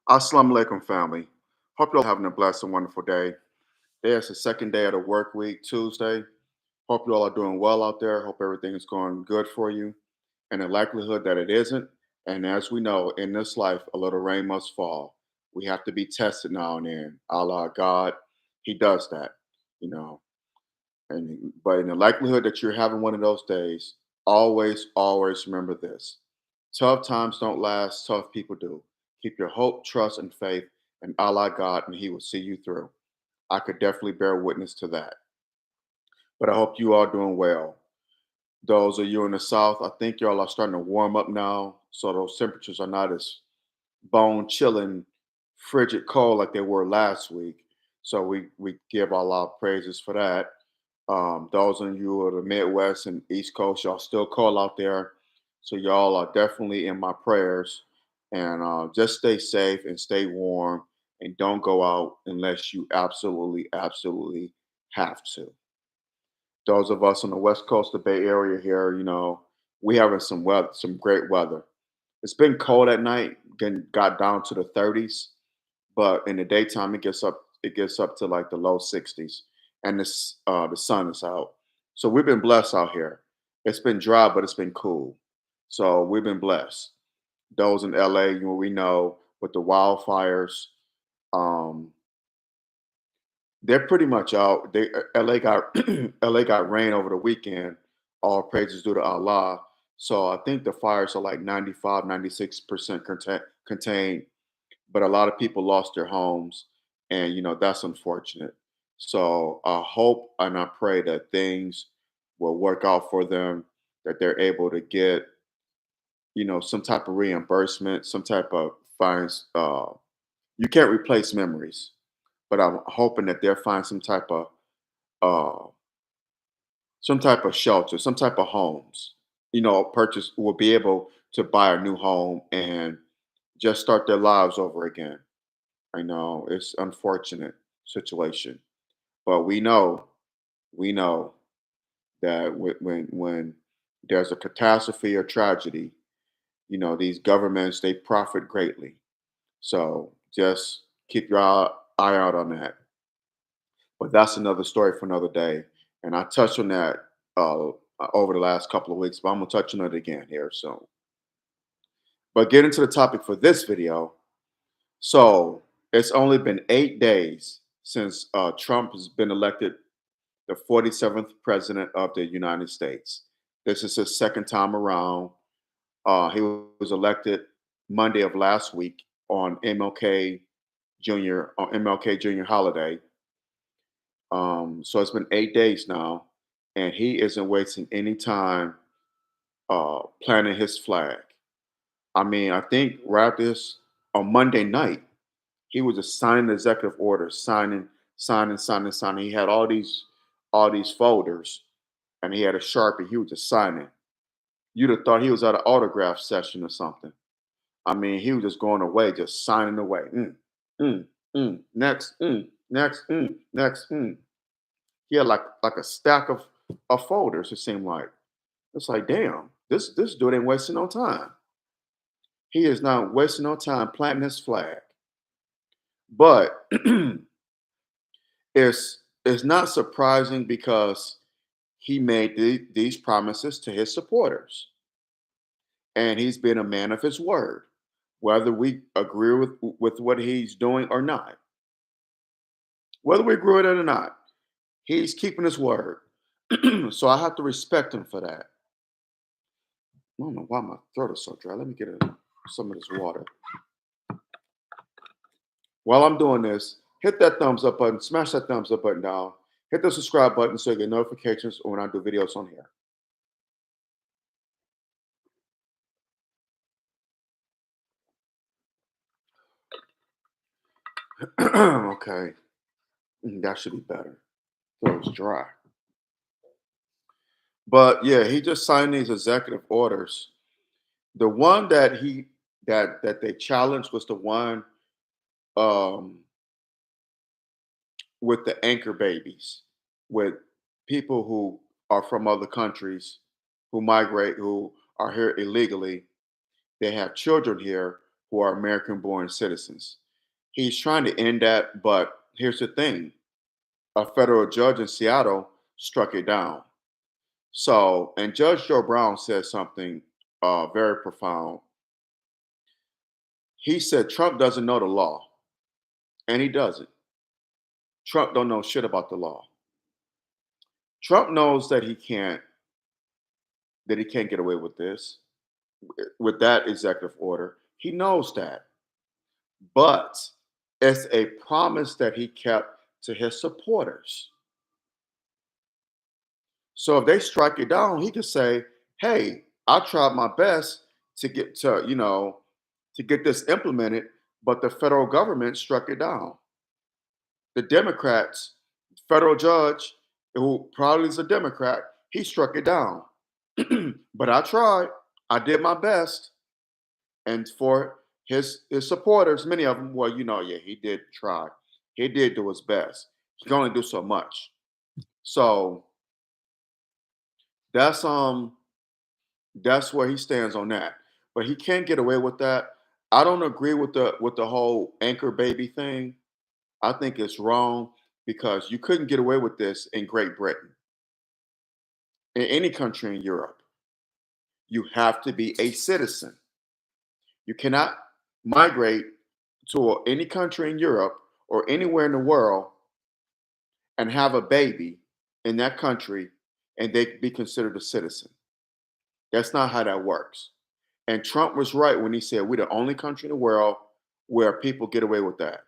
Assalamu alaikum, family. Hope you're all having a blessed and wonderful day. It's the second day of the work week, Tuesday. Hope you all are doing well out there. Hope everything is going good for you. And the likelihood that it isn't. And as we know, in this life, a little rain must fall. We have to be tested now and then. Allah, God, He does that, you know. But in the likelihood that you're having one of those days, always remember this: tough times don't last. Tough people do. Keep your hope, trust, and faith in Allah God, and He will see you through. I could definitely bear witness to that. But I hope you are doing well. Those of you in the South, I think y'all are starting to warm up now, so those temperatures are not as bone chilling, frigid cold like they were last week. So we give Allah praises for that. Those of you of the Midwest and East Coast, y'all still cold out there. So y'all are definitely in my prayers. And just stay safe and stay warm and don't go out unless you absolutely have to. Those of us on the West Coast, the Bay Area here, we having some weather, some great weather. It's been cold at night, got down to the 30s, but in the daytime it gets up to like the low 60s, and the sun is out. So we've been blessed out here. It's been dry, but it's been cool. So we've been blessed. Those in LA, we know with the wildfires, um, they're pretty much out. LA got LA got rain over the weekend. All praises due to Allah. So I think the fires are like 95, 96% contained, but a lot of people lost their homes, and that's unfortunate. So I hope and I pray that things will work out for them, that they're able to get some type of reimbursement, some type of fines. You can't replace memories, but I'm hoping that they'll find uh, some type of shelter, some type of homes. Purchase will be able to buy a new home and just start their lives over again. I know it's unfortunate situation, but we know that when there's a catastrophe or tragedy, these governments, they profit greatly. So just keep your eye out on that. But that's another story for another day. And I touched on that over the last couple of weeks, but I'm gonna touch on it again here soon. But getting to the topic for this video, so it's only been 8 days since Trump has been elected the 47th president of the United States. This is his second time around. He was elected Monday of last week on MLK Jr. holiday. So it's been 8 days now, and he isn't wasting any time planting his flag. I mean, I think right after this on Monday night, he was just signing executive orders, signing. He had all these folders, and he had a sharpie. He was just signing. You'd have thought he was at an autograph session or something. I mean, he was just going away, just signing away. Mm, next, next, next. He had like a stack of folders. It seemed like it's like, damn, this dude ain't wasting no time. He is not wasting no time planting his flag. But it's not surprising because he made these promises to his supporters, and he's been a man of his word, whether we agree with what he's doing or not. Whether we agree with it or not, he's keeping his word. So I have to respect him for that. I don't know why my throat is so dry. Let me get some of this water. While I'm doing this, hit that thumbs up button, smash that thumbs up button down, hit the subscribe button so you get notifications when I do videos on here. Okay, that should be better. Throat's dry. But yeah, he just signed these executive orders. The one that they challenged was the one um, with the anchor babies, with people who are from other countries, who migrate, who are here illegally. They have children here who are American born citizens. He's trying to end that, but here's the thing: a federal judge in Seattle struck it down. So, and Judge Joe Brown said something very profound. He said Trump doesn't know the law, and he doesn't. Trump don't know shit about the law. Trump knows that he can't get away with this with that executive order. He knows that, but it's a promise that he kept to his supporters. So if they strike it down, he could say, "Hey, I tried my best to get to to get this implemented, but the federal government struck it down. The Democrats, federal judge, who probably is a Democrat, he struck it down. But I tried. I did my best." And for his supporters, many of them, well, yeah, he did try. He did do his best. He can only do so much. So that's um that's where he stands on that. But he can't get away with that. I don't agree with the whole anchor baby thing. I think it's wrong because you couldn't get away with this in Great Britain. In any country in Europe, you have to be a citizen. You cannot migrate to any country in Europe or anywhere in the world and have a baby in that country and they be considered a citizen. That's not how that works. And Trump was right when he said we're the only country in the world where people get away with that.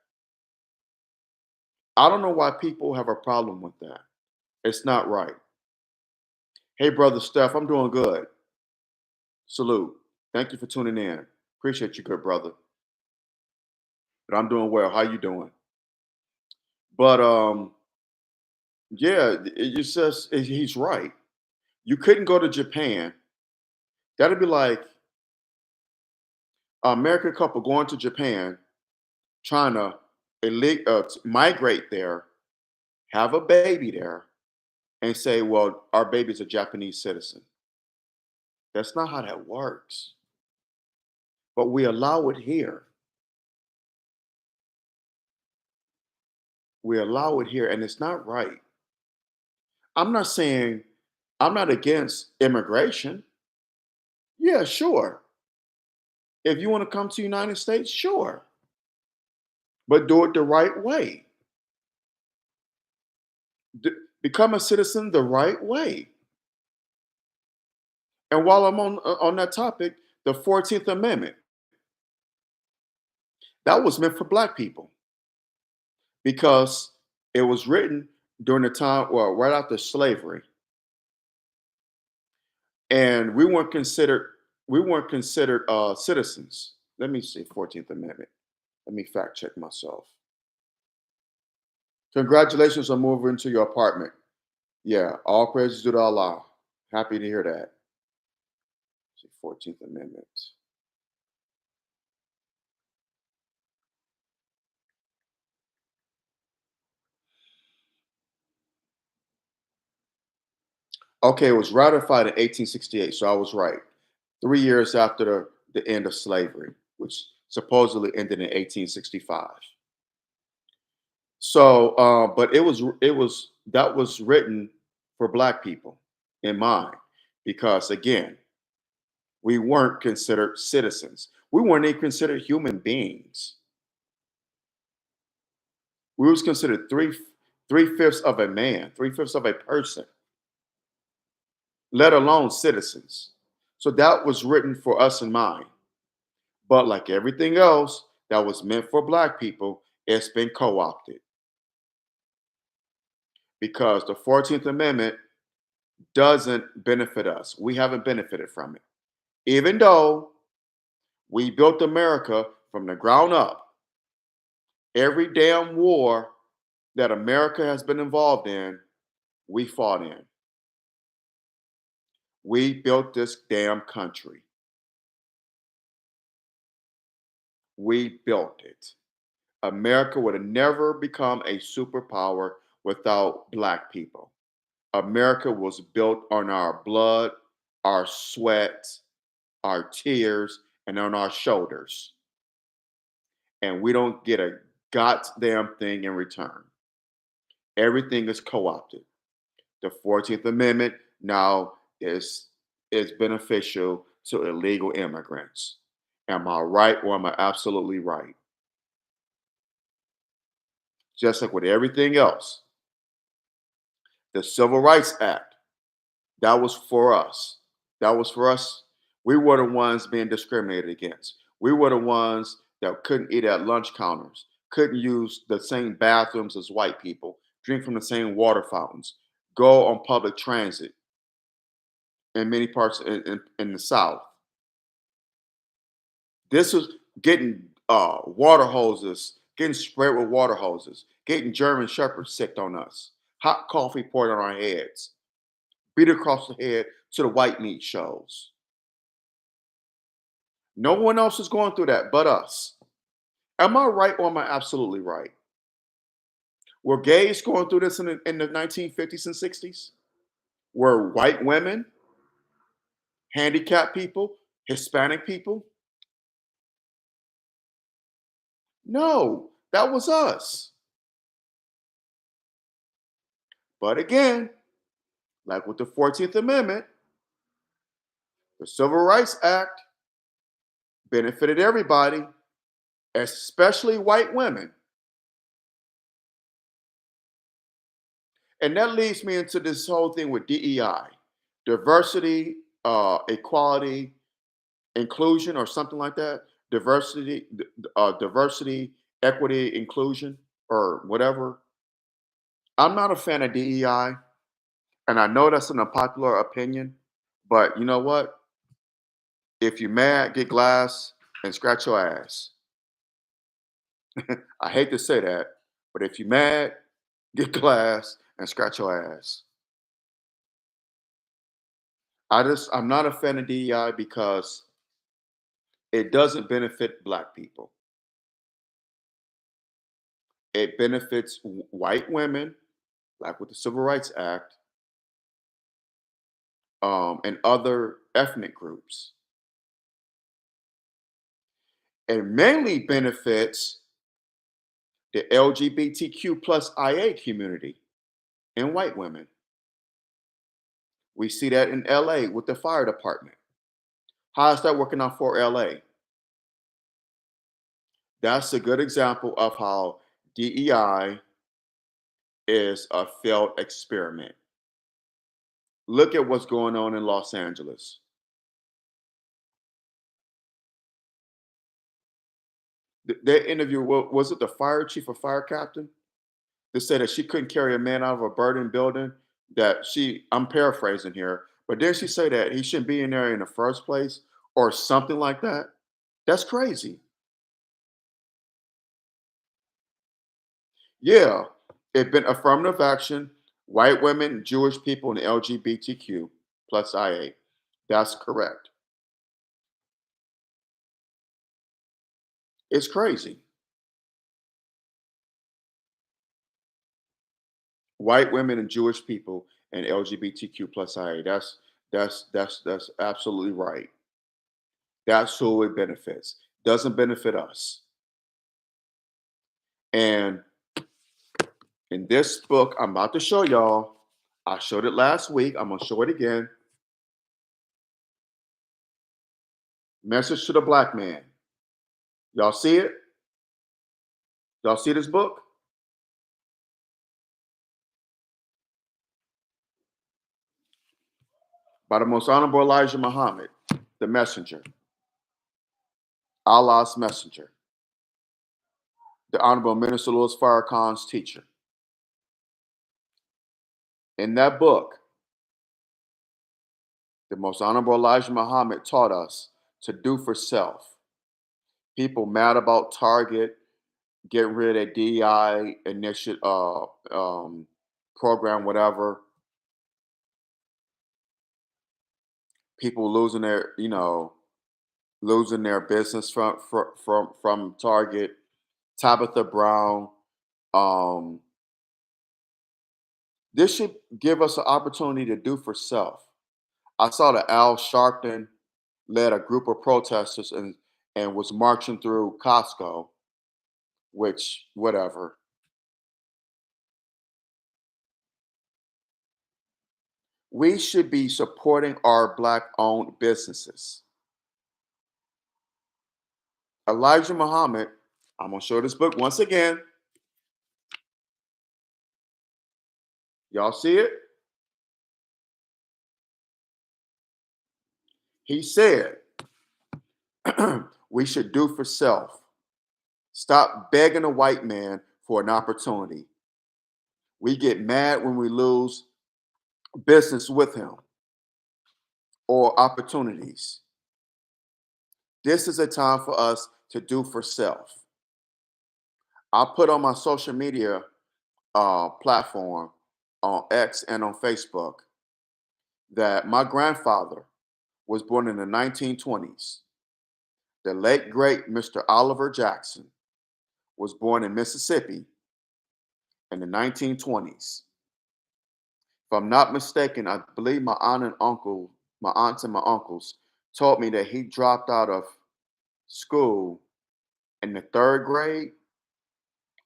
I don't know why people have a problem with that. It's not right. Hey, brother Steph, I'm doing good. Salute. Thank you for tuning in. Appreciate you, good brother. But I'm doing well. How you doing? But yeah, it says he's right. You couldn't go to Japan. That'd be like an American couple going to Japan, trying to migrate there, have a baby there, and say, "Well, our baby's a Japanese citizen." That's not how that works. But we allow it here. We allow it here, and it's not right. I'm not saying I'm not against immigration. Yeah, sure. If you want to come to the United States, sure. But do it the right way. D- Become a citizen the right way. And while I'm on that topic, the 14th Amendment, that was meant for black people because it was written during the time, well, right after slavery. And we weren't considered citizens. Let me see, 14th Amendment. Let me fact check myself. Congratulations on moving into your apartment. Yeah, all praises due to Allah. Happy to hear that. 14th Amendment. Okay, it was ratified in 1868, so I was right. 3 years after the end of slavery, which supposedly ended in 1865. So, but it was that was written for Black people in mind, because again, we weren't considered citizens. We weren't even considered human beings. We was considered three fifths of a man, three-fifths of a person, let alone citizens. So that was written for us in mind. But like everything else that was meant for Black people, it's been co-opted because the 14th Amendment doesn't benefit us. We haven't benefited from it. Even though we built America from the ground up, every damn war that America has been involved in, we fought in. We built this damn country. We built it. America would have never become a superpower without Black people. America was built on our blood, our sweat, our tears, and on our shoulders. and we don't get a goddamn thing in return. Everything is co-opted. The 14th Amendment now is beneficial to illegal immigrants. Am I right or am I absolutely right? Just like with everything else, the Civil Rights Act, that was for us. That was for us. We were the ones being discriminated against. We were the ones that couldn't eat at lunch counters, couldn't use the same bathrooms as white people, drink from the same water fountains, go on public transit in many parts in the South. This was getting water hoses, getting sprayed with water hoses, getting German shepherds sicked on us, hot coffee poured on our heads, beat across the head to the white meat shows. No one else is going through that but us. Am I right or am I absolutely right? Were gays going through this in the 1950s and 60s? Were white women, handicapped people, Hispanic people? No, that was us. But again, like with the 14th Amendment, the Civil Rights Act benefited everybody, especially white women. And that leads me into this whole thing with DEI, diversity, equality, inclusion, or something like that. Diversity, equity, inclusion, or whatever. I'm not a fan of DEI, and I know that's an unpopular opinion, but you know what? If you're mad, get glass and scratch your ass. I hate to say that, but if you're mad, get glass and scratch your ass. I'm not a fan of DEI because it doesn't benefit black people. It benefits white women, like with the Civil Rights Act, and other ethnic groups. It mainly benefits the LGBTQ plus IA community and white women. We see that in LA with the fire department. How is that working out for LA? That's a good example of how DEI is a failed experiment. Look at what's going on in Los Angeles. Their interview, was it the fire chief or fire captain? That said that she couldn't carry a man out of a burning building. I'm paraphrasing here, but did she say that he shouldn't be in there in the first place or something like that? That's crazy. Yeah, it's been affirmative action, white women, Jewish people, and LGBTQ plus IA. That's correct. It's crazy. White women and Jewish people and LGBTQ plus IA. That's absolutely right. That's who it benefits. Doesn't benefit us. And in this book, I'm about to show y'all. I showed it last week. I'm gonna show it again. Message to the Black Man. Y'all see it? Y'all see this book? By the most honorable Elijah Muhammad, the messenger, Allah's messenger, the honorable Minister Louis Farrakhan's teacher. In that book, the most honorable Elijah Muhammad taught us to do for self. People mad about Target getting rid of DEI initiative, program, whatever. People losing their business from Target. Tabitha Brown. Um, this should give us an opportunity to do for self. I saw that Al Sharpton led a group of protesters and was marching through Costco. which, whatever. We should be supporting our Black owned businesses. Elijah Muhammad, I'm going to show this book once again. Y'all see it? He said, we should do for self. Stop begging a white man for an opportunity. We get mad when we lose business with him or opportunities. This is a time for us to do for self. I put on my social media platform on X and on Facebook that my grandfather was born in the 1920s. The late great Mr. Oliver Jackson was born in Mississippi in the 1920s. If I'm not mistaken, I believe my aunts and my uncles told me that he dropped out of school in the third grade.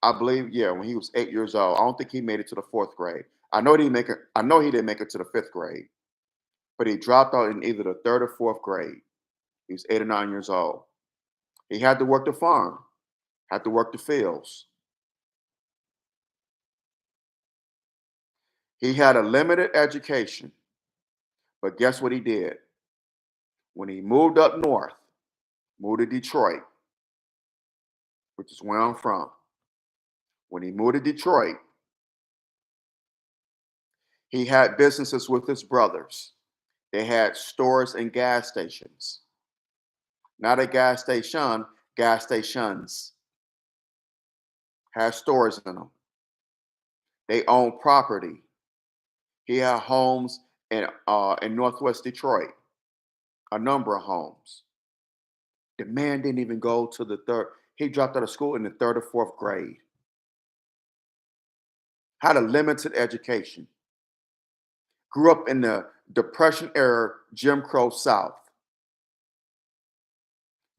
I believe, yeah, when he was 8 years old. I don't think he made it to the fourth grade. I know he didn't make it to the fifth grade, but he dropped out in either the third or fourth grade. He was 8 or 9 years old. He had to work the farm, had to work the fields. He had a limited education, but guess what he did? When he moved up north, moved to Detroit, which is where I'm from. When he moved to Detroit, he had businesses with his brothers. They had stores and gas stations. Not a gas station, gas stations. Had stores in them. They owned property. He had homes in Northwest Detroit, a number of homes. The man didn't even go to the third. He dropped out of school in the third or fourth grade. Had a limited education. Grew up in the Depression era Jim Crow South.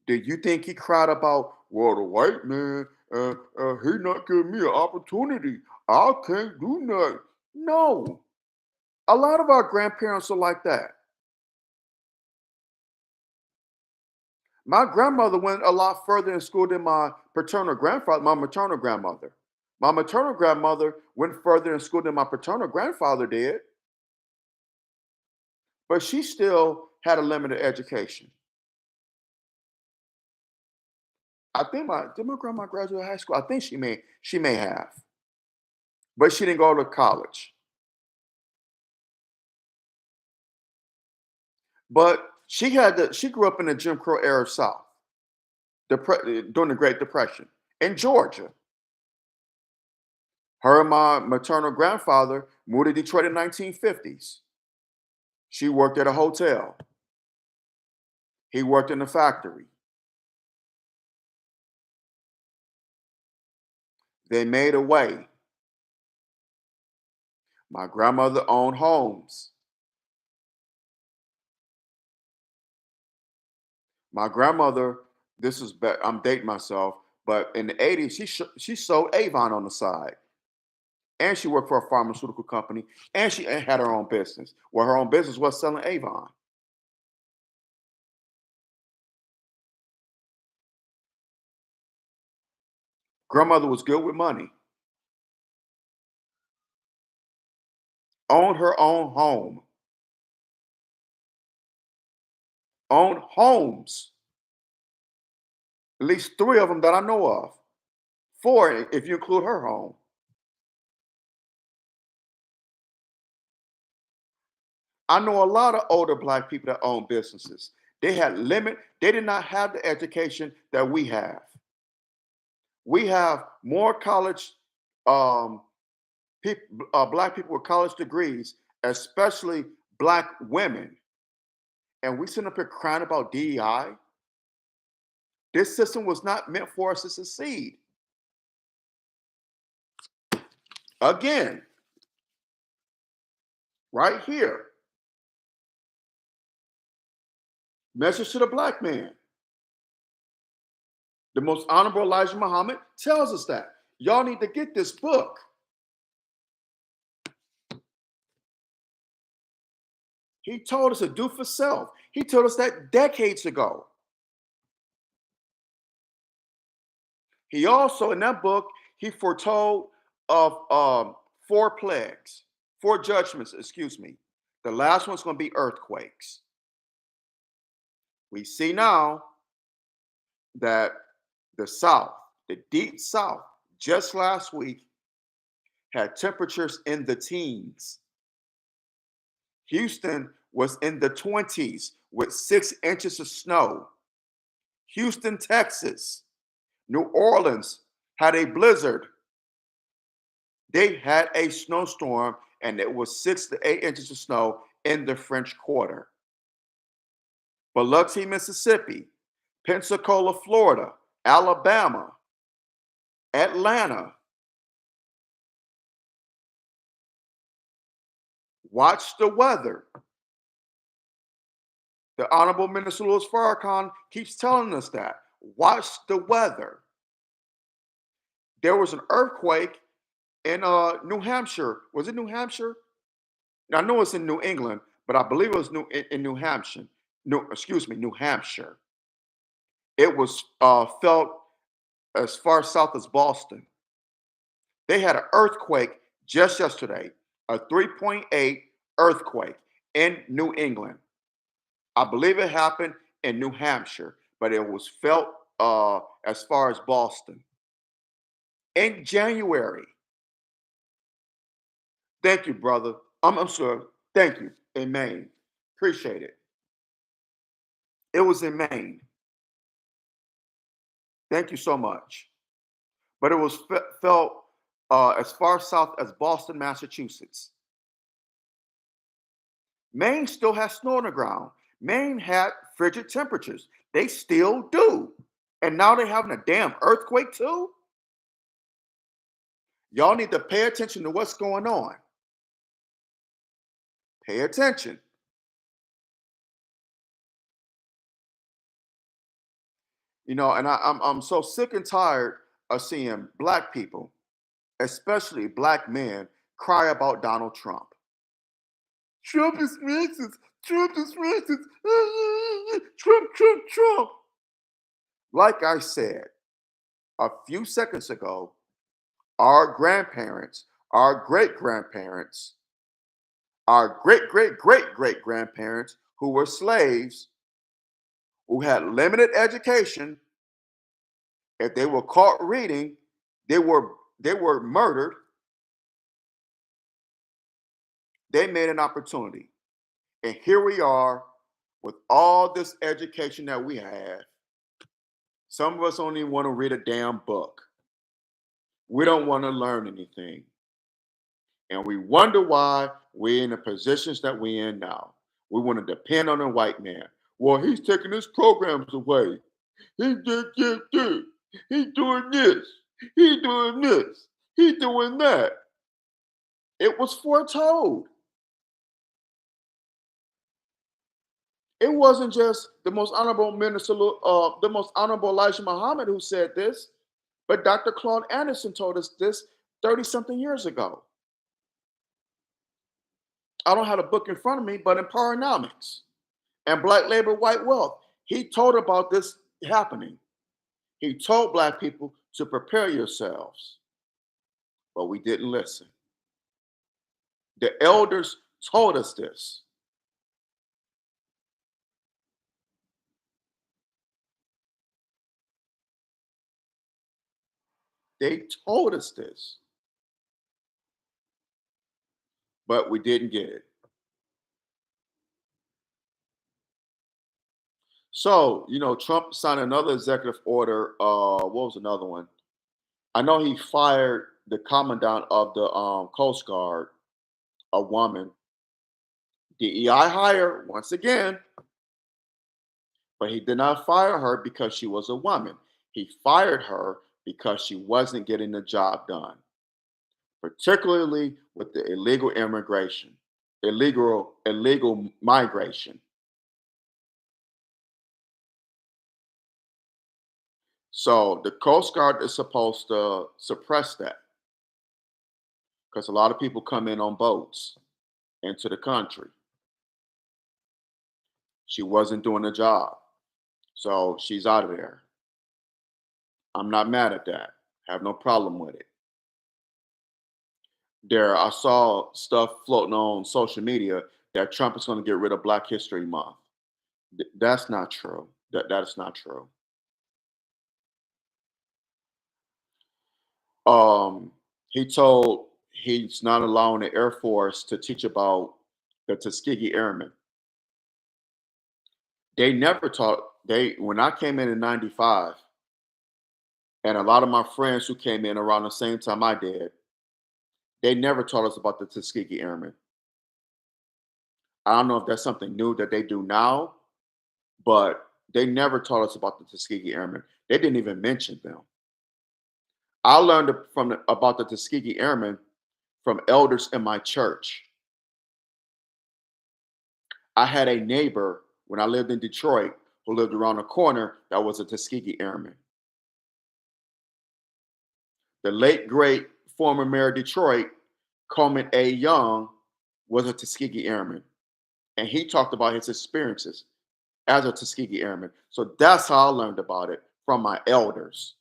Do you think he cried about, well, the white man, he not giving me an opportunity. I can't do nothing. No. A lot of our grandparents are like that. My grandmother went a lot further in school than my paternal grandfather, my maternal grandmother. My maternal grandmother went further in school than my paternal grandfather did, but she still had a limited education. I think my grandma graduate high school? I think she may have, but she didn't go to college. But she grew up in the Jim Crow era South, during the Great Depression in Georgia. Her and my maternal grandfather moved to Detroit in 1950s. She worked at a hotel. He worked in a factory. They made a way. My grandmother owned homes. My grandmother, I'm dating myself, but in the 80s, she sold Avon on the side. And she worked for a pharmaceutical company, and she had her own business. Well, her own business was selling Avon. Grandmother was good with money, owned her own home, owned homes, at least three of them that I know of. Four, if you include her home. I know a lot of older Black people that own businesses. They did not have the education that we have. We have more college, um, Black people with college degrees, especially Black women. And we sit up here crying about DEI. This system was not meant for us to succeed. Again, right here, message to the Black man. The most honorable Elijah Muhammad tells us that. Y'all need to get this book. He told us to do for self. He told us that decades ago. He also, in that book, he foretold of four plagues, four judgments, excuse me. The last one's going to be earthquakes. We see now that the South, the deep South, just last week had temperatures in the teens. Houston was in the 20s with 6 inches of snow. Houston, Texas, New Orleans had a blizzard. They had a snowstorm, and it was 6 to 8 inches of snow in the French Quarter. Biloxi, Mississippi, Pensacola, Florida, Alabama, Atlanta. Watch the weather. The Honorable Minister Louis Farrakhan keeps telling us that. Watch the weather. There was an earthquake in New Hampshire. Was it New Hampshire? I know it's in New England, but I believe it was in New Hampshire. No, excuse me, New Hampshire. It was felt as far south as Boston. They had an earthquake just yesterday, a 3.8 earthquake in New England. I believe it happened in New Hampshire, but it was felt as far as Boston. In January. Thank you, brother. I'm sorry. Thank you. In Maine. Appreciate it. It was in Maine. Thank you so much. But it was felt as far south as Boston, Massachusetts. Maine still has snow on the ground. Maine had frigid temperatures. They still do. And now they're having a damn earthquake too? Y'all need to pay attention to what's going on. Pay attention. You know, and I'm so sick and tired of seeing black people, especially black men, cry about Donald Trump. Trump is racist. Trump is racist. Trump, Trump, Trump. Like I said a few seconds ago, our grandparents, our great grandparents, our great great great great grandparents who were slaves, who had limited education, if they were caught reading, they were murdered. They made an opportunity. And here we are with all this education that we have. Some of us don't even want to read a damn book. We don't want to learn anything. And we wonder why we're in the positions that we're in now. We want to depend on a white man. Well, he's taking his programs away. He's He's doing this. He's doing this. He's doing that. It was foretold. It wasn't just the most honorable minister, the most honorable Elijah Muhammad who said this, but Dr. Claude Anderson told us this 30 something years ago. I don't have the book in front of me, but in Powernomics and Black Labor, White Wealth, he told about this happening. He told black people to prepare yourselves, but we didn't listen. The elders told us this. They told us this, but we didn't get it. So, Trump signed another executive order. What was another one? I know he fired the commandant of the Coast Guard, a woman. DEI hire once again, but he did not fire her because she was a woman. He fired her because she wasn't getting the job done, particularly with the illegal immigration, illegal migration. So the Coast Guard is supposed to suppress that because a lot of people come in on boats into the country. She wasn't doing the job. So she's out of there. I'm not mad at that. Have no problem with it. I saw stuff floating on social media that Trump is going to get rid of Black History Month. That's not true. That is not true. Um, he told he's not allowing the Air Force to teach about the Tuskegee Airmen. They never taught. They When I came in '95, and a lot of my friends who came in around the same time I did, they never taught us about the Tuskegee Airmen. I don't know if that's something new that they do now, but they never taught us about the Tuskegee Airmen. They didn't even mention them. I learned about the Tuskegee Airmen from elders in my church. I had a neighbor when I lived in Detroit who lived around the corner that was a Tuskegee Airman. The late great former mayor of Detroit, Coleman A. Young, was a Tuskegee Airman, and he talked about his experiences as a Tuskegee Airman. So that's how I learned about it, from my elders,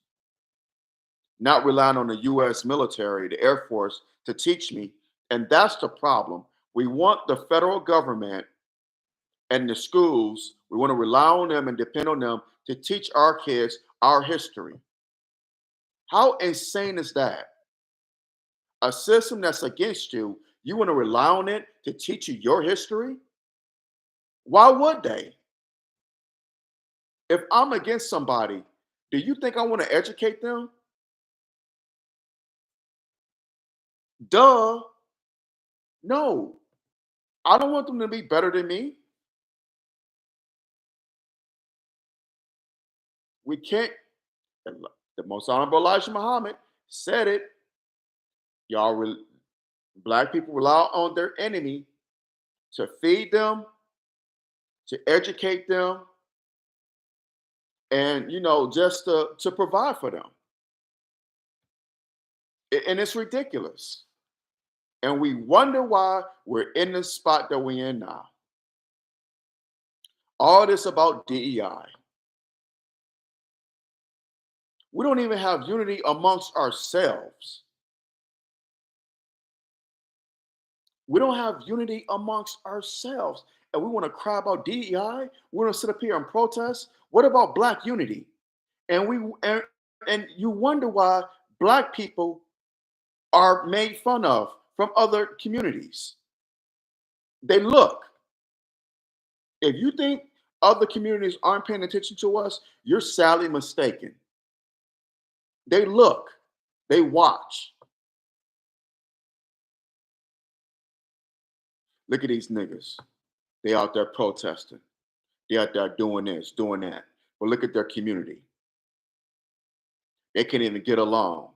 not relying on the U.S. military, the Air Force, to teach me. And that's the problem. We want the federal government and the schools, we want to rely on them and depend on them to teach our kids our history. How insane is that? A system that's against you, you want to rely on it to teach you your history? Why would they? If I'm against somebody, do you think I want to educate them? Duh. No. I don't want them to be better than me. We can't. The most honorable Elijah Muhammad said it. Y'all, black people rely on their enemy to feed them, to educate them, and just to provide for them. And it's ridiculous. And we wonder why we're in the spot that we're in now. All this about DEI. We don't even have unity amongst ourselves. We don't have unity amongst ourselves. And we want to cry about DEI. We want to sit up here and protest. What about black unity? And and you wonder why black people are made fun of from other communities. They look. If you think other communities aren't paying attention to us, you're sadly mistaken. They look, they watch. Look at these niggas. They out there protesting. They out there doing this, doing that. But look at their community. They can't even get along.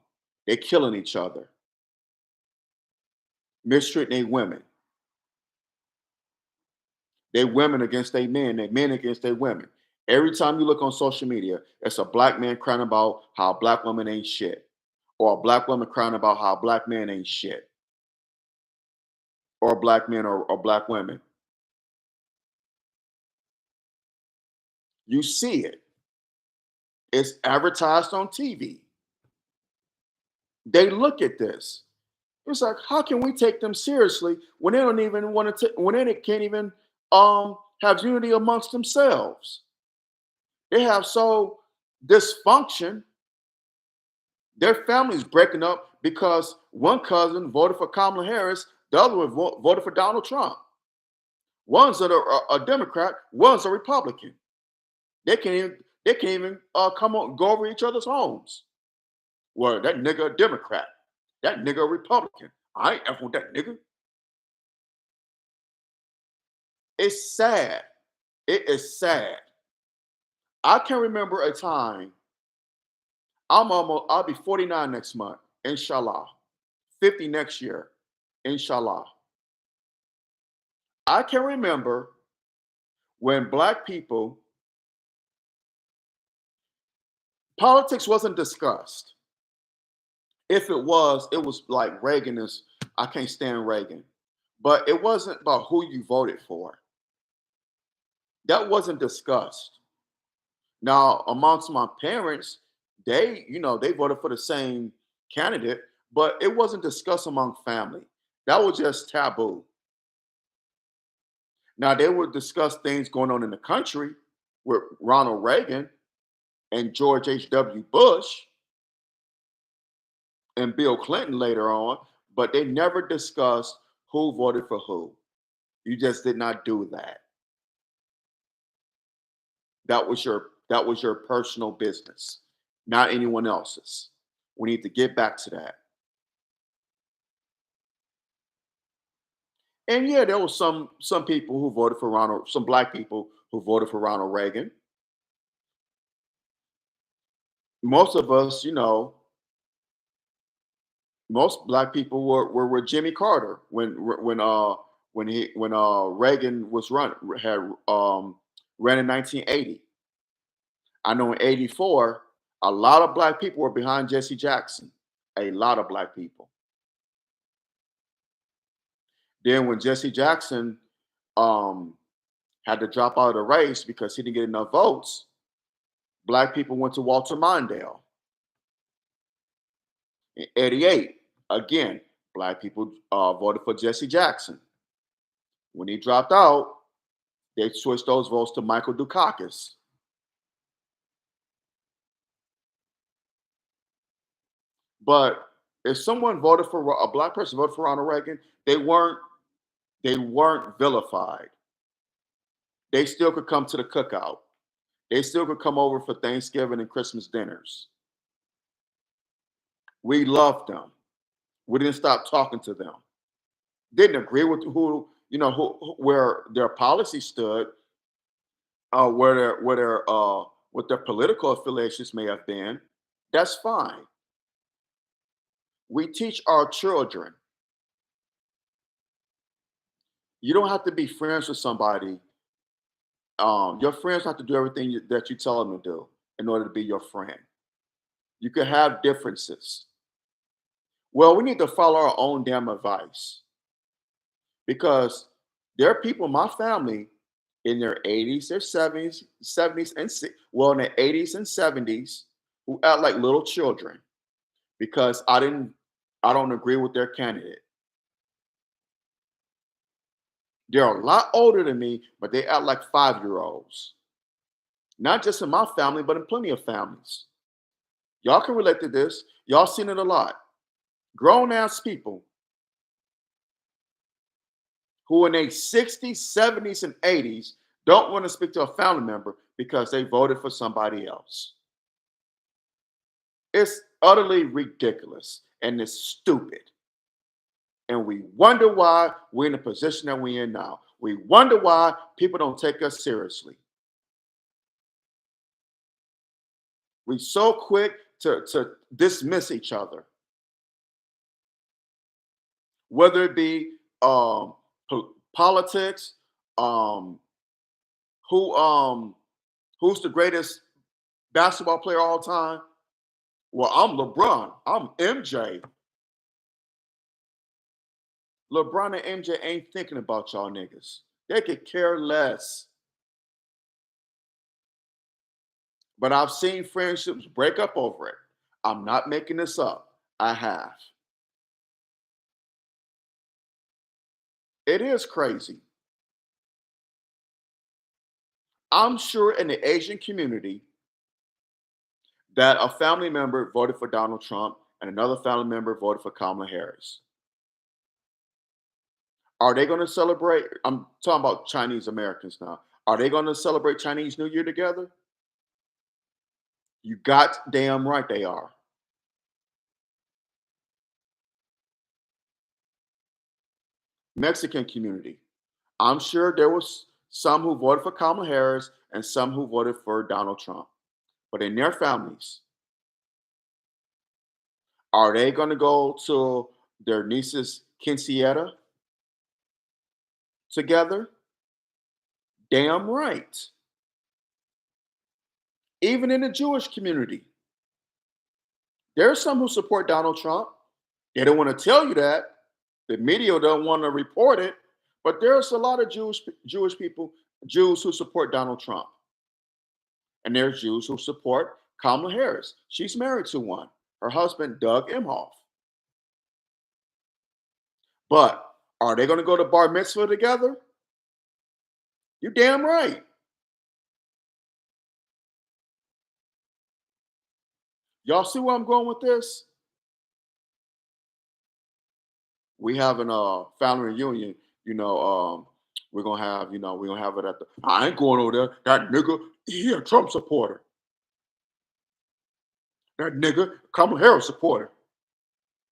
They're killing each other, mistreating their women. They women against their men, they men against their women. Every time you look on social media, it's a black man crying about how a black woman ain't shit, or a black woman crying about how a black man ain't shit, or black men or black women. You see it. It's advertised on TV. They look at this. It's like, how can we take them seriously when they don't even want to? When they can't even have unity amongst themselves? They have so dysfunction. Their family's breaking up because one cousin voted for Kamala Harris, the other one voted for Donald Trump. One's a Democrat, one's a Republican. They can't even come on go over each other's homes. Well, that nigga a Democrat, that nigga a Republican. I ain't F with that nigga. It's sad. It is sad. I can remember a time. I'll be 49 next month, inshallah. 50 next year, inshallah. I can remember when black people Politics wasn't discussed. If it was like Reagan is, I can't stand Reagan. But it wasn't about who you voted for. That wasn't discussed. Now, amongst my parents, they voted for the same candidate, but it wasn't discussed among family. That was just taboo. Now, they would discuss things going on in the country with Ronald Reagan and George H.W. Bush and Bill Clinton later on, but they never discussed who voted for who. You just did not do that. That was your personal business, not anyone else's. We need to get back to that. And yeah, there was some people who voted for Ronald, some black people who voted for Ronald Reagan. Most of us, most black people were with Jimmy Carter when Reagan was had ran in 1980. I know in '84, a lot of black people were behind Jesse Jackson. A lot of black people. Then when Jesse Jackson um, had to drop out of the race because he didn't get enough votes, black people went to Walter Mondale. In '88, again, black people voted for Jesse Jackson. When he dropped out, they switched those votes to Michael Dukakis. But if someone voted for a black person voted for Ronald Reagan, they weren't they weren't vilified. They still could come to the cookout. They still could come over for Thanksgiving and Christmas dinners. We loved them. We didn't stop talking to them. Didn't agree with where their policy stood, what their political affiliations may have been. That's fine. We teach our children. You don't have to be friends with somebody. Your friends have to do everything that you tell them to do in order to be your friend. You can have differences. Well, we need to follow our own damn advice because there are people in my family in their 80s, their 70s, in their 80s and 70s who act like little children because I don't agree with their candidate. They're a lot older than me, but they act like 5-year olds. Not just in my family, but in plenty of families. Y'all can relate to this. Y'all seen it a lot. Grown ass people who in their 60s, 70s, and 80s don't want to speak to a family member because they voted for somebody else. It's utterly ridiculous and it's stupid. And we wonder why we're in the position that we're in now. We wonder why people don't take us seriously. We so quick to dismiss each other, whether it be politics, um, who who's the greatest basketball player of all time? Well, I'm LeBron. I'm MJ. LeBron and MJ ain't thinking about y'all niggas. They could care less. But I've seen friendships break up over it. I'm not making this up. I have. It is crazy. I'm sure in the Asian community that a family member voted for Donald Trump and another family member voted for Kamala Harris. Are they going to celebrate? I'm talking about Chinese Americans now. Are they going to celebrate Chinese New Year together? You got damn right they are. Mexican community. I'm sure there was some who voted for Kamala Harris and some who voted for Donald Trump. But in their families, are they going to go to their niece's quinceañera together? Damn right. Even in the Jewish community. There are some who support Donald Trump. They don't want to tell you that. The media don't want to report it. But there's a lot of Jewish people, Jews who support Donald Trump. And there's Jews who support Kamala Harris. She's married to one, her husband, Doug Emhoff. But are they going to go to bar mitzvah together? You damn right. Y'all see where I'm going with this? We having a family reunion. You know, we're gonna have. We're gonna have it at the. I ain't going over there. That nigga, he a Trump supporter. That nigga, Kamala Harris supporter.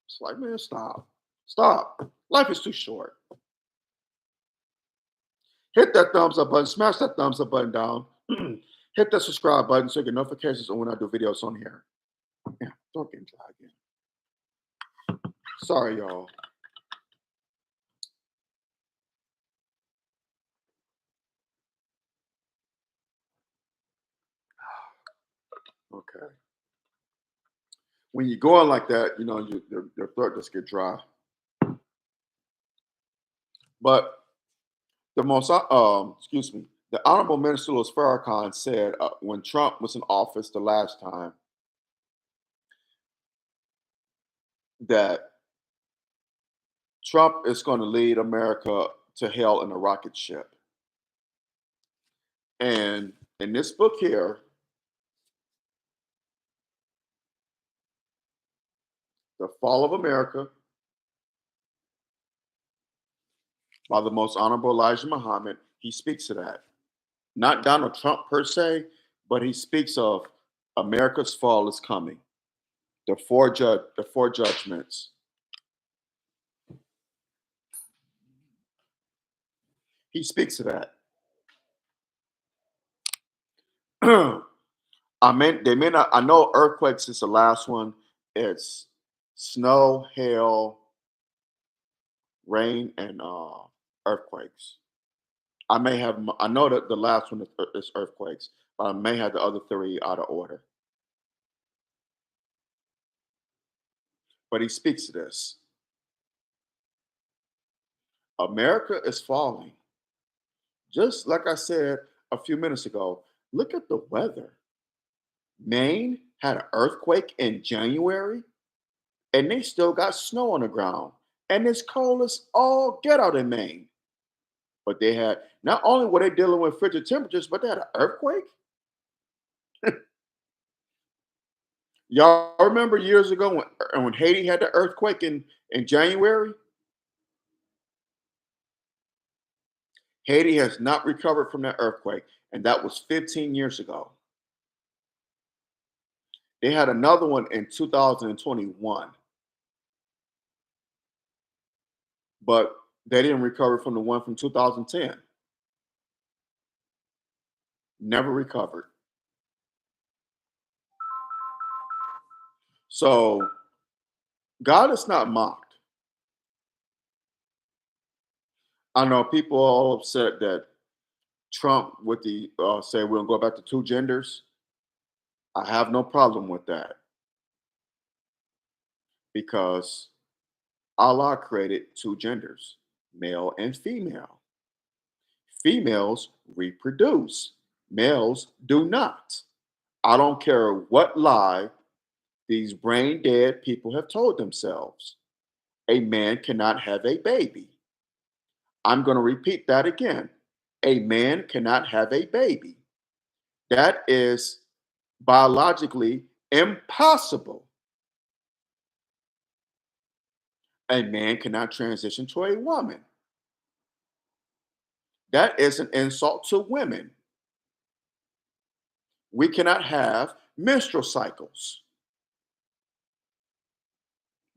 It's like, man, stop, stop. Life is too short. Hit that thumbs up button. Smash that thumbs up button down. Hit that subscribe button so you get notifications on when I do videos on here. Yeah, don't get dry again. Sorry, y'all. Okay. When you're going like that, your throat just get dry. But excuse me, the Honorable Minister Louis Farrakhan said when Trump was in office the last time that Trump is going to lead America to hell in a rocket ship. And in this book here, The Fall of America, by the most honorable Elijah Muhammad, he speaks to that. Not Donald Trump per se, but he speaks of America's fall is coming. The four judgments. He speaks to that. They may not. I know earthquakes is the last one. It's snow, hail, rain, and earthquakes. I know that the last one is earthquakes, but I may have the other three out of order. But he speaks to this. America is falling. Just like I said a few minutes ago, look at the weather. Maine had an earthquake in January, and they still got snow on the ground. And it's cold as all get out in Maine. But they had not only were they dealing with frigid temperatures, but they had an earthquake. Y'all remember years ago when Haiti had the earthquake in January? Haiti has not recovered from that earthquake, and that was 15 years ago. They had another one in 2021, but they didn't recover from the one from 2010. Never recovered. So God is not mocked. I know people are all upset that Trump with the say we're gonna go back to two genders. I have no problem with that because Allah created two genders, male and female. Females reproduce, males do not. I don't care what lie these brain dead people have told themselves. A man cannot have a baby. I'm going to repeat that again. A man cannot have a baby. That is biologically impossible. A man cannot transition to a woman. That is an insult to women. We cannot have menstrual cycles.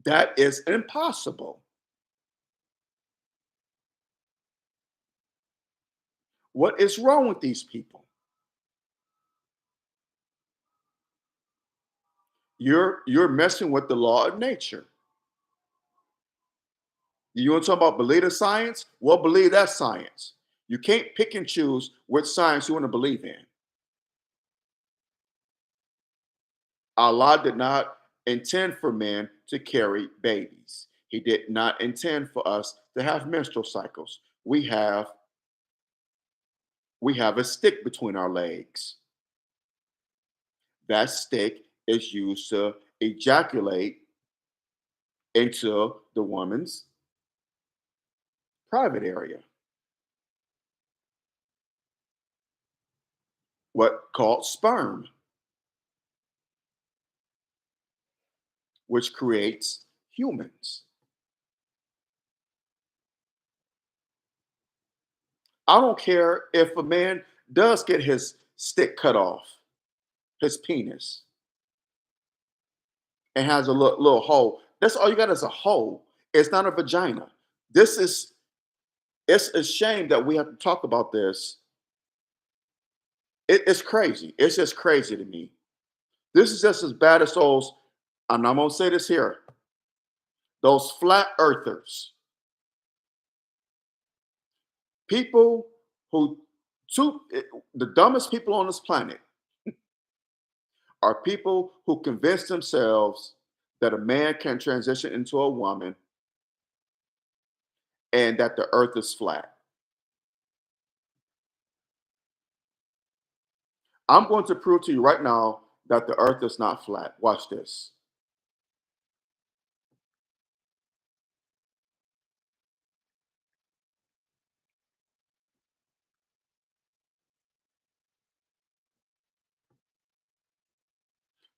That is impossible. What is wrong with these people? You're messing with the law of nature. You want to talk about believe the science? Well, believe that science. You can't pick and choose which science you want to believe in. Allah did not intend for men to carry babies. He did not intend for us to have menstrual cycles. We have a stick between our legs. That stick is used to ejaculate into the woman's private area, what called sperm, which creates humans. I don't care if a man does get his stick cut off, his penis, and has a little hole. That's all you got is a hole. It's not a vagina. This is it's a shame that we have to talk about this. It's crazy. It's just crazy to me. This is just as bad as those, and I'm gonna say this here, those flat earthers, people who two the dumbest people on this planet are people who convince themselves that a man can transition into a woman and that the earth is flat. I'm going to prove to you right now that the earth is not flat. Watch this.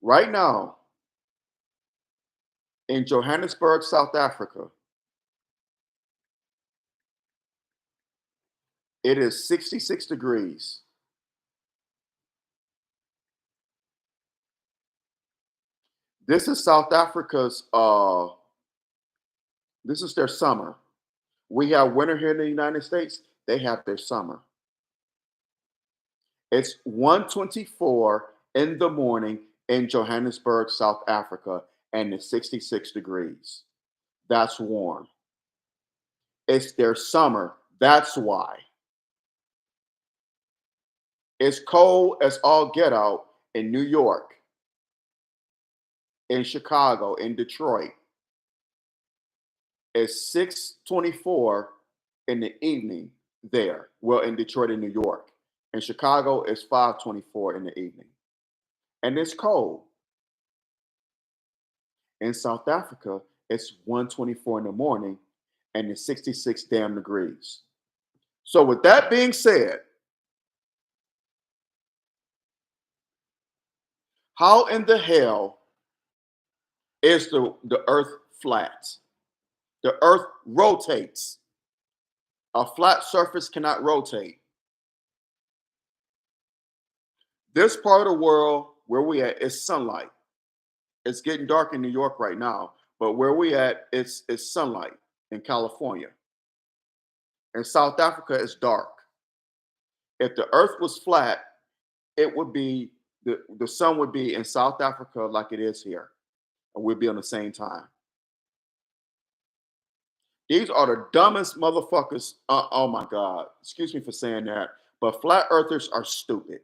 Right now, in Johannesburg, South Africa, it is 66 degrees. This is South Africa's this is their summer. We have winter here in the United States, they have their summer. It's 1:24 in the morning in Johannesburg, South Africa, and it's 66 degrees. That's warm. It's their summer. That's why. It's cold as all get out in New York, in Chicago, in Detroit. It's 6:24 in the evening there. Well, in Detroit and New York. In Chicago, it's 5:24 in the evening. And it's cold. In South Africa, it's 1:24 in the morning and it's 66 damn degrees. So with that being said, how in the hell is the earth flat? The earth rotates. A flat surface cannot rotate. This part of the world where we at is sunlight. It's getting dark in New York right now, but where we at, it's sunlight in California. In South Africa, it's dark. If the earth was flat, it would be the sun would be in South Africa like it is here, and we'd be on the same time. These are the dumbest motherfuckers. Oh my God. Excuse me for saying that, but flat earthers are stupid.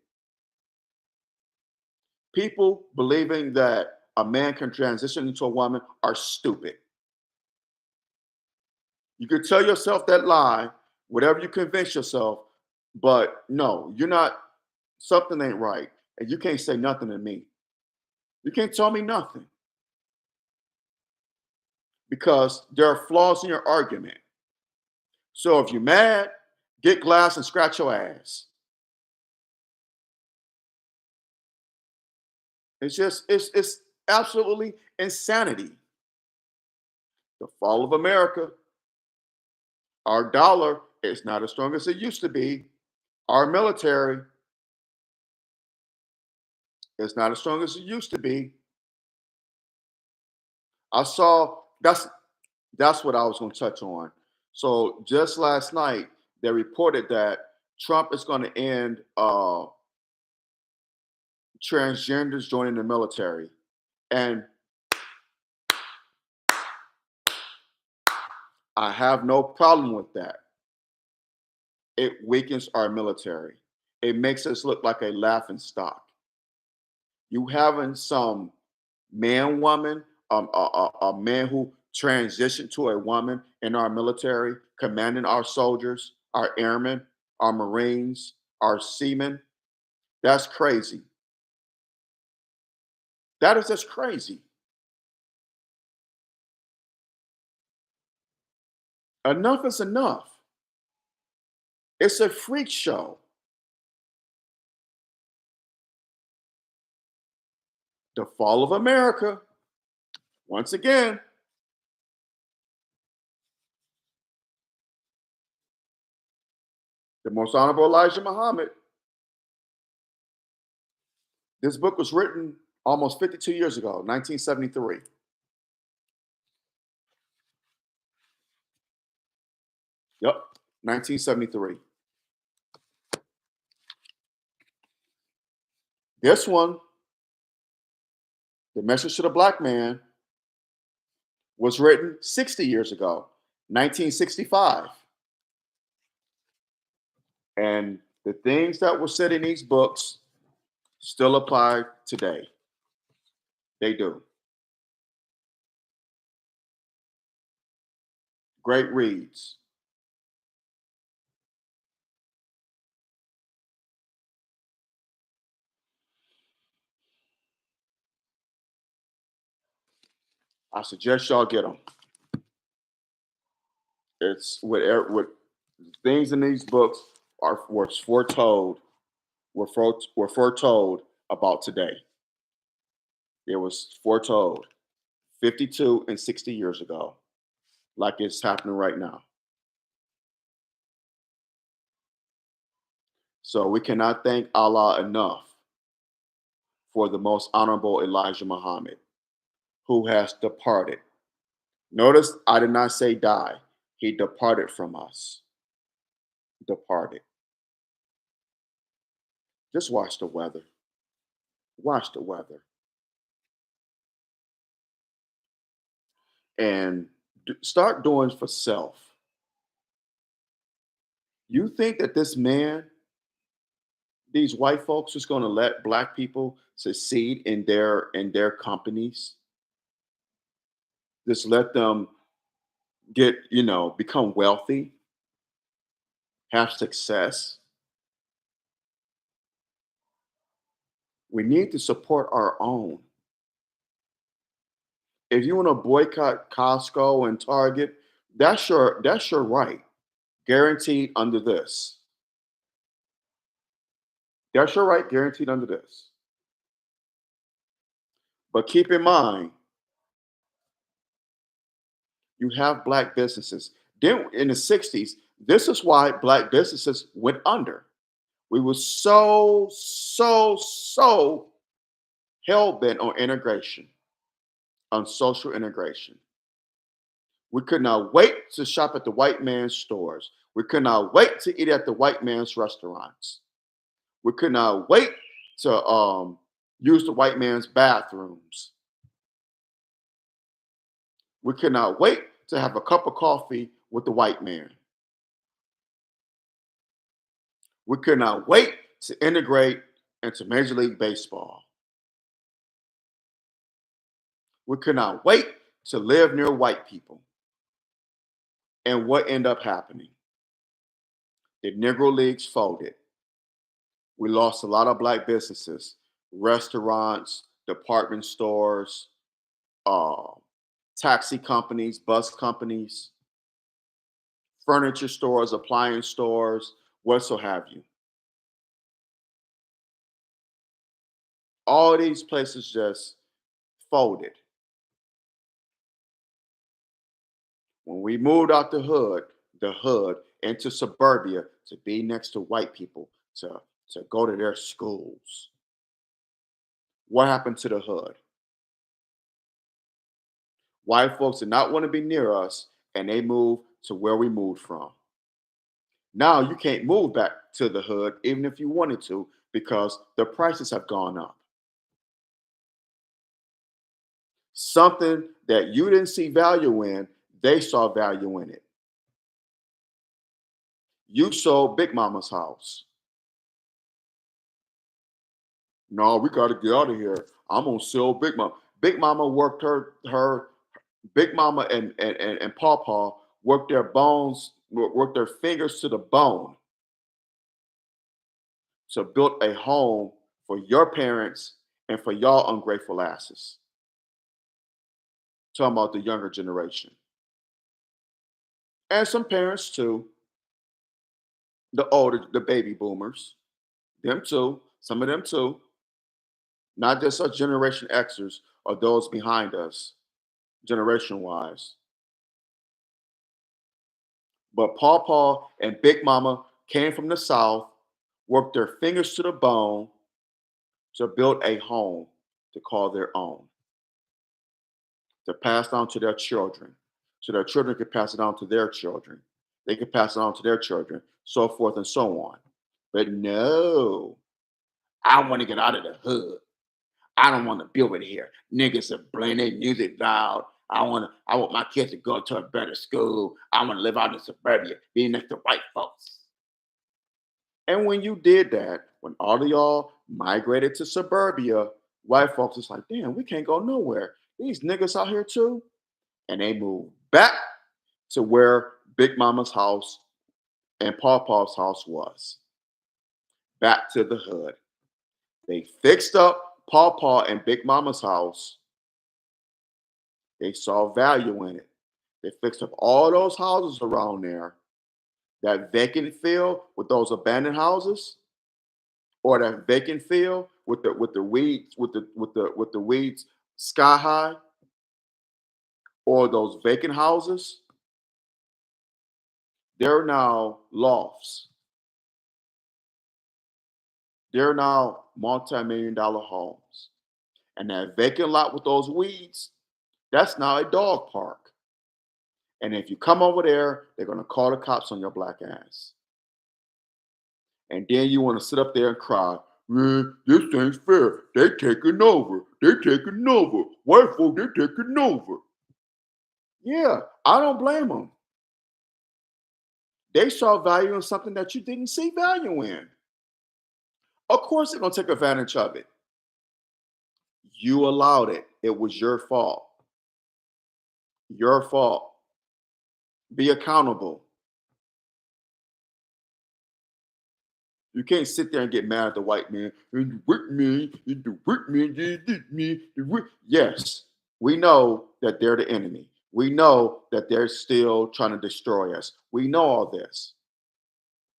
People believing that a man can transition into a woman are stupid. You can tell yourself that lie, whatever you convince yourself, but no, you're not, something ain't right. And you can't say nothing to me. You can't tell me nothing because there are flaws in your argument. So if you're mad, get glass and scratch your ass. It's absolutely insanity. The fall of America, our dollar is not as strong as it used to be. Our military is not as strong as it used to be. I saw that's what I was going to touch on. So just last night, they reported that Trump is going to end transgenders joining the military, and I have no problem with that. It weakens our military. It makes us look like a laughing stock. You having some man, woman, a man who transitioned to a woman in our military, commanding our soldiers, our airmen, our Marines, our seamen. That's crazy. That is just crazy. Enough is enough. It's a freak show. The fall of America, once again, the most honorable Elijah Muhammad. This book was written almost 52 years ago, 1973. Yep, 1973. This one, The Message to the Black Man, was written 60 years ago, 1965. And the things that were said in these books still apply today. They do. Great reads. I suggest y'all get them. It's what things in these books are was foretold were foretold about today. It was foretold 52 and 60 years ago, like it's happening right now. So we cannot thank Allah enough for the most honorable Elijah Muhammad, who has departed. Notice I did not say die. He departed from us. Departed. Just watch the weather. Watch the weather. And start doing for self. You think that this man, these white folks, is going to let black people succeed in their companies? Just let them get, become wealthy, have success? We need to support our own. If you want to boycott Costco and Target, that's your right. Guaranteed under this. That's your right, guaranteed under this. But keep in mind, you have black businesses. Then in the 60s, this is why black businesses went under. We were so hell bent on integration, on social integration. We could not wait to shop at the white man's stores. We could not wait to eat at the white man's restaurants. We could not wait to use the white man's bathrooms. We could not wait to have a cup of coffee with the white man. We could not wait to integrate into Major League Baseball. We could not wait to live near white people. And what ended up happening? The Negro Leagues folded. We lost a lot of black businesses, restaurants, department stores, uh, taxi companies, bus companies, furniture stores, appliance stores, what so have you. All these places just folded. When we moved out the hood into suburbia to be next to white people, to go to their schools, what happened to the hood? White folks did not want to be near us, and they moved to where we moved from. Now you can't move back to the hood even if you wanted to because the prices have gone up. Something that you didn't see value in, they saw value in it. You sold Big Mama's house. No, we got to get out of here. I'm gonna sell Big Mama. Big Mama worked her Big Mama and Paw Paw worked their worked their fingers to the bone to build a home for your parents and for y'all ungrateful asses. Talking about the younger generation. And some parents too, the baby boomers, them too, some of them too, not just us Generation Xers or those behind us, generation wise. But Paw Paw and Big Mama came from the South, worked their fingers to the bone to build a home to call their own, to pass on to their children, so their children could pass it on to their children. They could pass it on to their children, so forth and so on. But no, I want to get out of the hood. I don't want to be over here. Niggas are playing their music loud. I want my kids to go to a better school. I want to live out in suburbia, being next to white folks. And when you did that, when all of y'all migrated to suburbia, white folks is like, damn, we can't go nowhere. These niggas out here too. And they moved back to where Big Mama's house and Paw Paw's house was. Back to the hood. They fixed up Paw Paw and Big Mama's house. They saw value in it. They fixed up all those houses around there. That vacant field with those abandoned houses, or that vacant field with the weeds with the weeds sky high, or those vacant houses, they're now lofts. They're now multi-million dollar homes. And that vacant lot with those weeds, that's now a dog park. And if you come over there, they're going to call the cops on your black ass. And then you want to sit up there and cry, man, this ain't fair. They taking over. They taking over. White folk, they taking over. Yeah, I don't blame them. They saw value in something that you didn't see value in. Of course, they're going to take advantage of it. You allowed it. It was your fault. Your fault. Be accountable. You can't sit there and get mad at the white man. The white man, the white man did this, me. Yes, we know that they're the enemy. We know that they're still trying to destroy us. We know all this.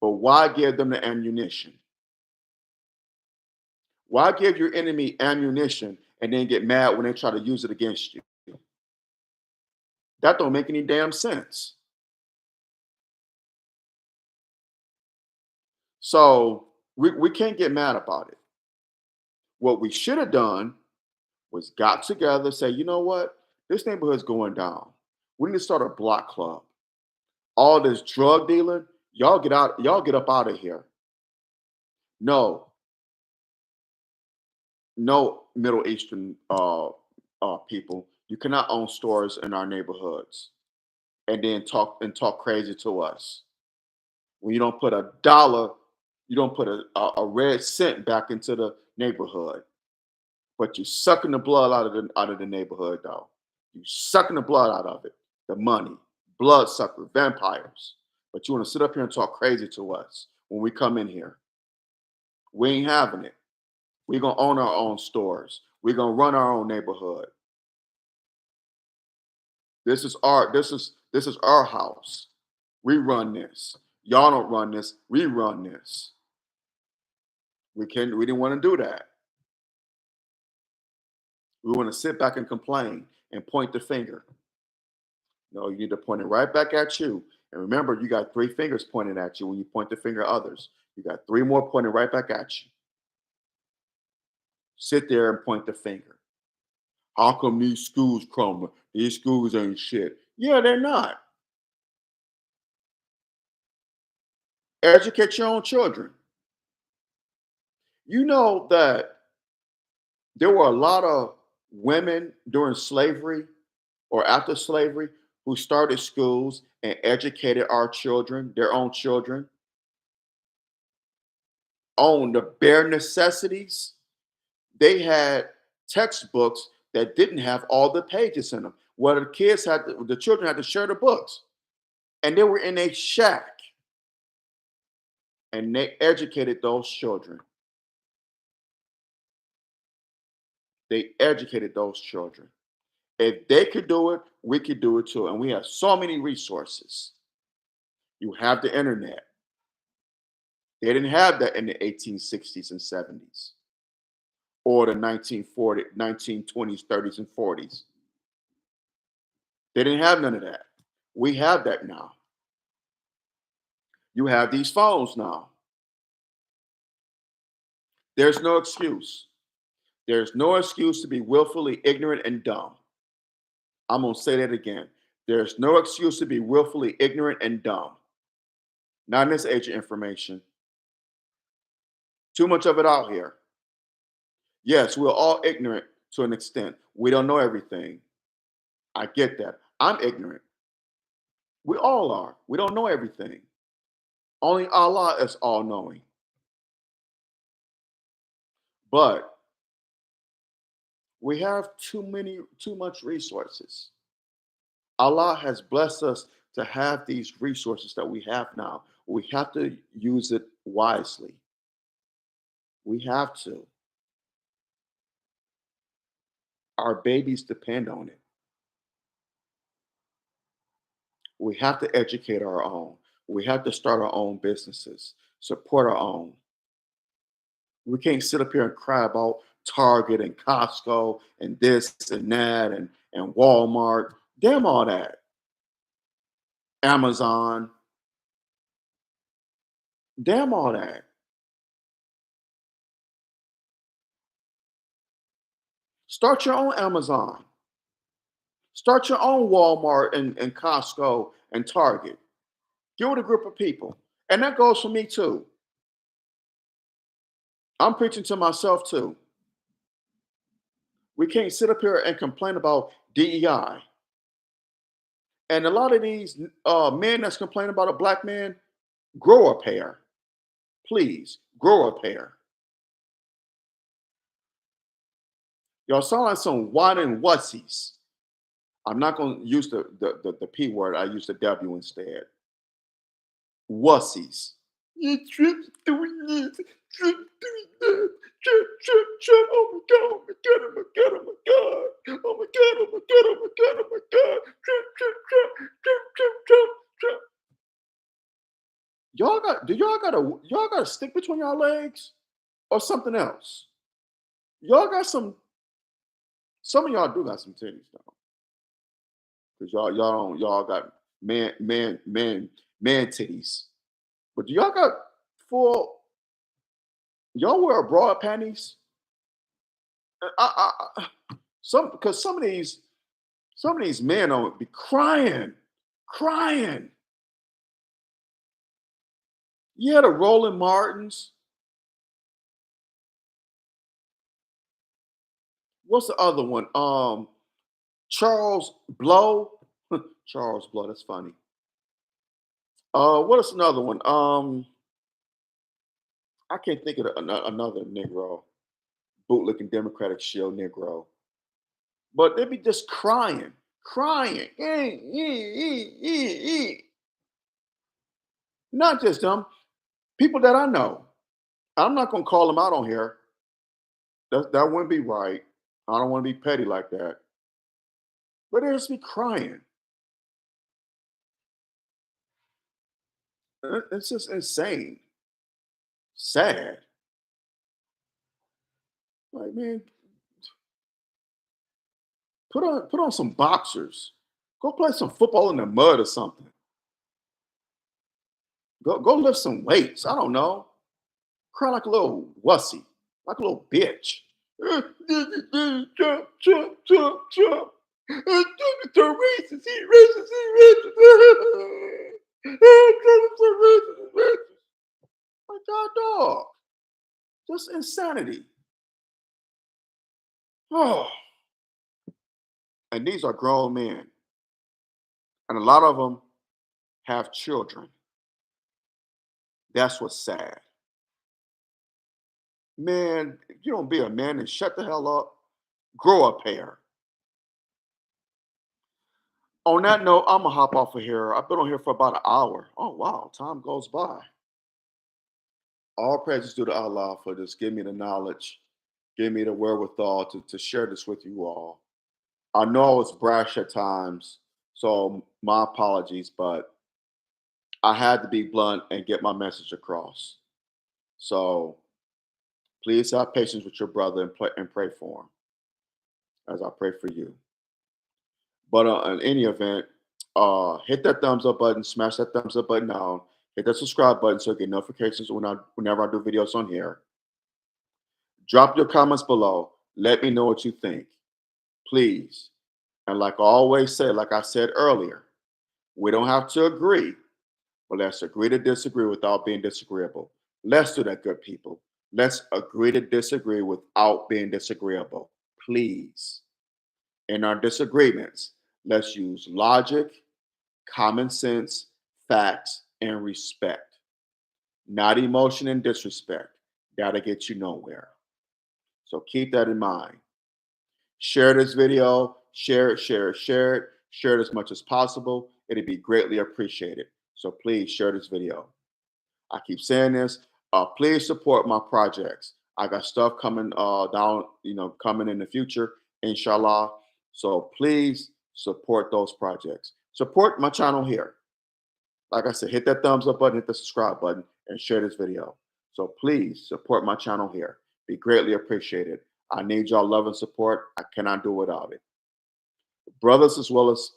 But why give them the ammunition? Why give your enemy ammunition and then get mad when they try to use it against you? That don't make any damn sense. So we can't get mad about it. What we should have done was got together, say, you know what? This neighborhood's going down. We need to start a block club. All this drug dealing, y'all get up out of here. No, no Middle Eastern people. You cannot own stores in our neighborhoods and then talk crazy to us. When you don't put a dollar, you don't put a red cent back into the neighborhood. But you're sucking the blood out of the neighborhood though. You sucking the blood out of it. The money, blood sucker, vampires. But you want to sit up here and talk crazy to us when we come in here. We ain't having it. We're gonna own our own stores. We're gonna run our own neighborhood. This is our house. We run this. Y'all don't run this. We run this. We didn't want to do that. We want to sit back and complain and point the finger. No, you need to point it right back at you. And remember, you got three fingers pointing at you when you point the finger at others. You got three more pointing right back at you. Sit there and point the finger. How come these schools crumbling? These schools ain't shit. Yeah, they're not. Educate your own children. You know that there were a lot of women during slavery or after slavery who started schools and educated our children, their own children, on the bare necessities. They had textbooks that didn't have all the pages in them, where the children had to share the books, and they were in a shack, and they educated those children. They educated those children. If they could do it, we could do it too. And we have so many resources. You have the internet. They didn't have that in the 1860s and 70s or the 1940s, 1920s, 30s, and 40s. They didn't have none of that. We have that now. You have these phones now. There's no excuse. There's no excuse to be willfully ignorant and dumb. I'm going to say that again. There's no excuse to be willfully ignorant and dumb. Not in this age of information. Too much of it out here. Yes, we're all ignorant to an extent. We don't know everything. I get that. I'm ignorant. We all are. We don't know everything. Only Allah is all knowing. But we have too much resources. Allah has blessed us to have these resources that we have now. We have to use it wisely. We have to. Our babies depend on it. We have to educate our own. We have to start our own businesses, support our own. We can't sit up here and cry about Target and Costco and this and that and Walmart. Damn all that. Amazon. Damn all that. Start your own Amazon. Start your own Walmart and Costco and Target. Get with a group of people. And that goes for me too. I'm preaching to myself too. We can't sit up here and complain about DEI. And a lot of these men that's complaining about a black man, grow a pair. Please, grow a pair. Y'all sound like some whining wussies. I'm not going to use the P word. I use the W instead. Wussies. You Trump's doing this. Trump's doing that. Trump. Oh my God, oh my God, oh my God, oh my God. Oh my God, oh my God, oh my God, oh my God. Trump. Y'all got a stick between y'all legs or something else? Y'all got some of y'all do got some titties though. Because y'all got man titties. But do y'all got full? Y'all wear broad panties? Because some of these men on be crying. Yeah, the Roland Martins. What's the other one? Charles Blow. Charles Blow. That's funny. What is another one? I can't think of another Negro, bootlicking Democratic shield Negro. But they be just crying. Not just them, people that I know. I'm not gonna call them out on here. That wouldn't be right. I don't want to be petty like that. But they just be crying. It's just insane. Sad. Like, man, put on some boxers. Go play some football in the mud or something. Go lift some weights. I don't know. Cry like a little wussy, like a little bitch. Trump. Trump's so racist. He racist. Trump's so racist. My God, dog. Just insanity. Oh, and these are grown men, and a lot of them have children. That's what's sad. Man, if you don't be a man and shut the hell up, grow a pair. On that note, I'm gonna hop off of here. I've been on here for about an hour. Oh wow, time goes by. All praises due to Allah for just giving me the knowledge, give me the wherewithal to share this with you all. I know I was brash at times, so my apologies, but I had to be blunt and get my message across. So please have patience with your brother and pray for him as I pray for you. But in any event, hit that thumbs up button, smash that thumbs up button down, hit that subscribe button so you get notifications whenever I do videos on here. Drop your comments below. Let me know what you think, please. And like I always say, like I said earlier, we don't have to agree, but let's agree to disagree without being disagreeable. Let's do that, good people. Let's agree to disagree without being disagreeable, please. In our disagreements, let's use logic, common sense, facts, and respect, not emotion and disrespect. That'll get you nowhere. So keep that in mind. Share this video, share it, share it, share it, share it as much as possible. It'd be greatly appreciated. So please share this video. I keep saying this. Please support my projects. I got stuff coming down, coming in the future, inshallah. So please support those projects. Support my channel here. Like I said, hit that thumbs up button, hit the subscribe button, and share this video. So please support my channel here. Be greatly appreciated. I need y'all love and support. I cannot do without it. Brothers as well as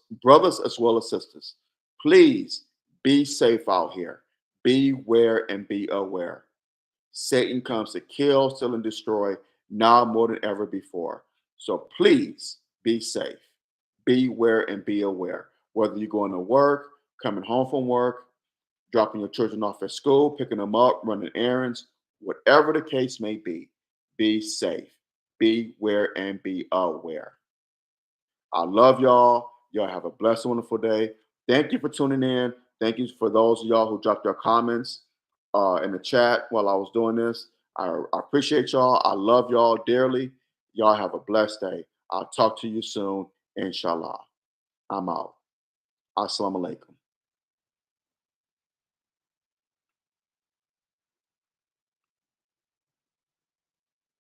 sisters, please be safe out here. Beware and be aware. Satan comes to kill, steal, and destroy now more than ever before. So please be safe. Beware and be aware. Whether you're going to work, coming home from work, dropping your children off at school, picking them up, running errands, whatever the case may be safe. Beware and be aware. I love y'all. Y'all have a blessed, wonderful day. Thank you for tuning in. Thank you for those of y'all who dropped their comments in the chat while I was doing this. I appreciate y'all. I love y'all dearly. Y'all have a blessed day. I'll talk to you soon, inshallah. I'm out. Assalamu alaikum.